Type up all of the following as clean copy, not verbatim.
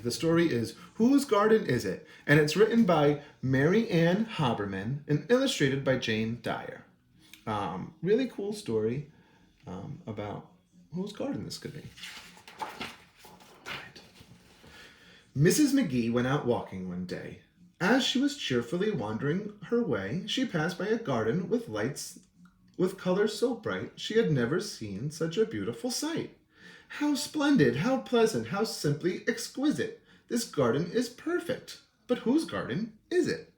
The story is Whose Garden Is It? And it's written by Mary Ann Hoberman and illustrated by Jane Dyer. Really cool story about whose garden this could be. Right. Mrs. McGee went out walking one day. As she was cheerfully wandering her way, she passed by a garden with lights with colors so bright she had never seen such a beautiful sight. How splendid, how pleasant, how simply exquisite. This garden is perfect. But whose garden is it?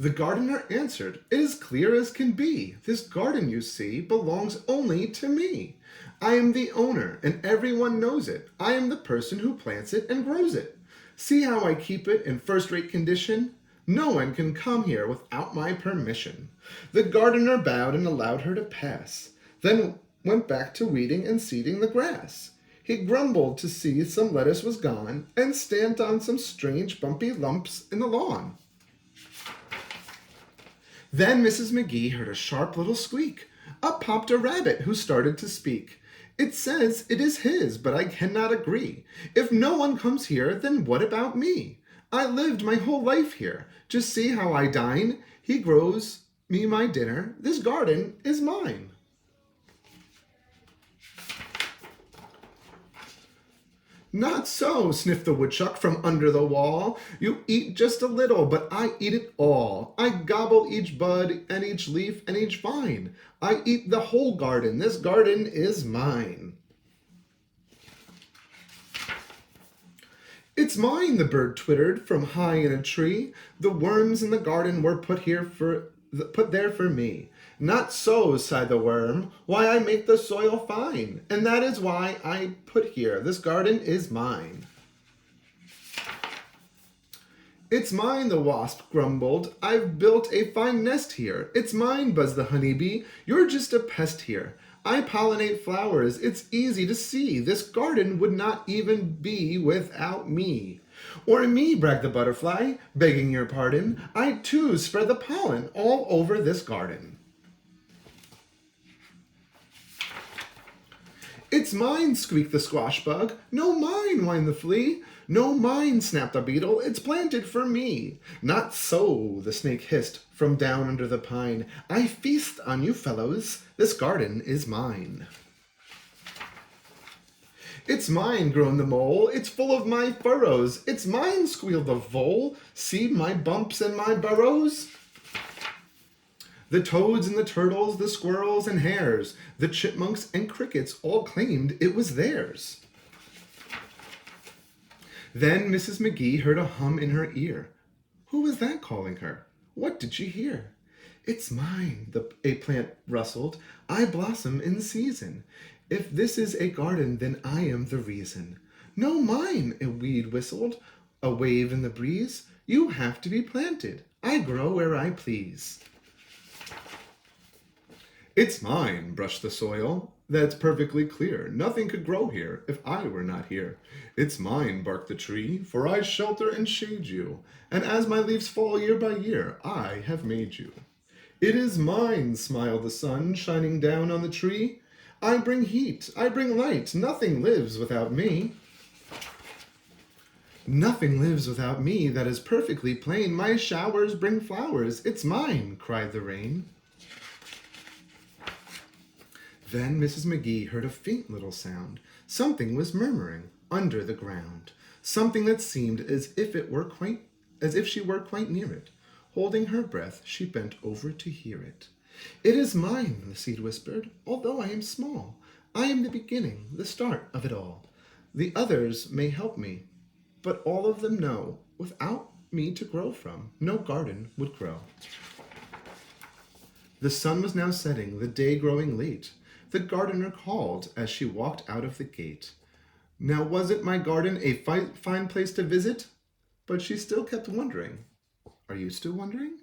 The gardener answered, "It is clear as can be. This garden, you see, belongs only to me. I am the owner, and everyone knows it. I am the person who plants it and grows it. See how I keep it in first-rate condition? No one can come here without my permission." The gardener bowed and allowed her to pass, then went back to weeding and seeding the grass. He grumbled to see some lettuce was gone, and stamped on some strange bumpy lumps in the lawn. Then Mrs. McGee heard a sharp little squeak. Up popped a rabbit who started to speak. "It says it is his, but I cannot agree. If no one comes here, then what about me? I lived my whole life here. Just see how I dine. He grows me my dinner. This garden is mine." "Not so," sniffed the woodchuck from under the wall. "You eat just a little, but I eat it all. I gobble each bud and each leaf and each vine. I eat the whole garden. This garden is mine." "It's mine," the bird twittered from high in a tree. "The worms in the garden were put there for me." "Not so," sighed the worm. "Why, I make the soil fine, and that is why I put here. This garden is mine." "It's mine," the wasp grumbled. "I've built a fine nest here." "It's mine," buzzed the honeybee. "You're just a pest here. I pollinate flowers. It's easy to see. This garden would not even be without me." "Or me," bragged the butterfly. "Begging your pardon, I too spread the pollen all over this garden." "It's mine," squeaked the squash bug. "No, mine," whined the flea. "No, mine," snapped the beetle. "It's planted for me." "Not so," the snake hissed from down under the pine. "I feast on you fellows. This garden is mine." "It's mine," groaned the mole. "It's full of my furrows." "It's mine," squealed the vole. "See my bumps and my burrows." The toads and the turtles, the squirrels and hares, the chipmunks and crickets all claimed it was theirs. Then Mrs. McGee heard a hum in her ear. Who was that calling her? What did she hear? "It's mine," a plant rustled. "I blossom in season. If this is a garden, then I am the reason." "No, mine," a weed whistled, a wave in the breeze. "You have to be planted. I grow where I please." "It's mine," brushed the soil. "That's perfectly clear. Nothing could grow here if I were not here." "It's mine," barked the tree, "for I shelter and shade you. And as my leaves fall year by year, I have made you." "It is mine," smiled the sun, shining down on the tree. "I bring heat, I bring light. Nothing lives without me." "Nothing lives without me, that is perfectly plain. My showers bring flowers. It's mine," cried the rain. Then Mrs. McGee heard a faint little sound. Something was murmuring under the ground. Something that seemed as if she were quite near it. Holding her breath, she bent over to hear it. "It is mine," the seed whispered, "although I am small. I am the beginning, the start of it all. The others may help me, but all of them know, without me to grow from, no garden would grow." The sun was now setting, the day growing late. The gardener called as she walked out of the gate. Now wasn't my garden a fine place to visit? But she still kept wondering. Are you still wondering?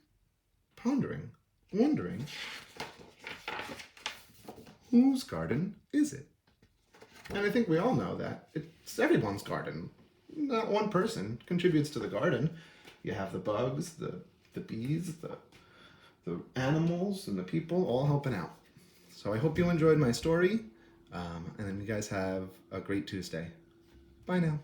Pondering, wondering. Whose garden is it? And I think we all know that. It's everyone's garden. Not one person contributes to the garden. You have the bugs, the bees, the animals, and the people all helping out. So I hope you enjoyed my story. And then you guys have a great Tuesday. Bye now.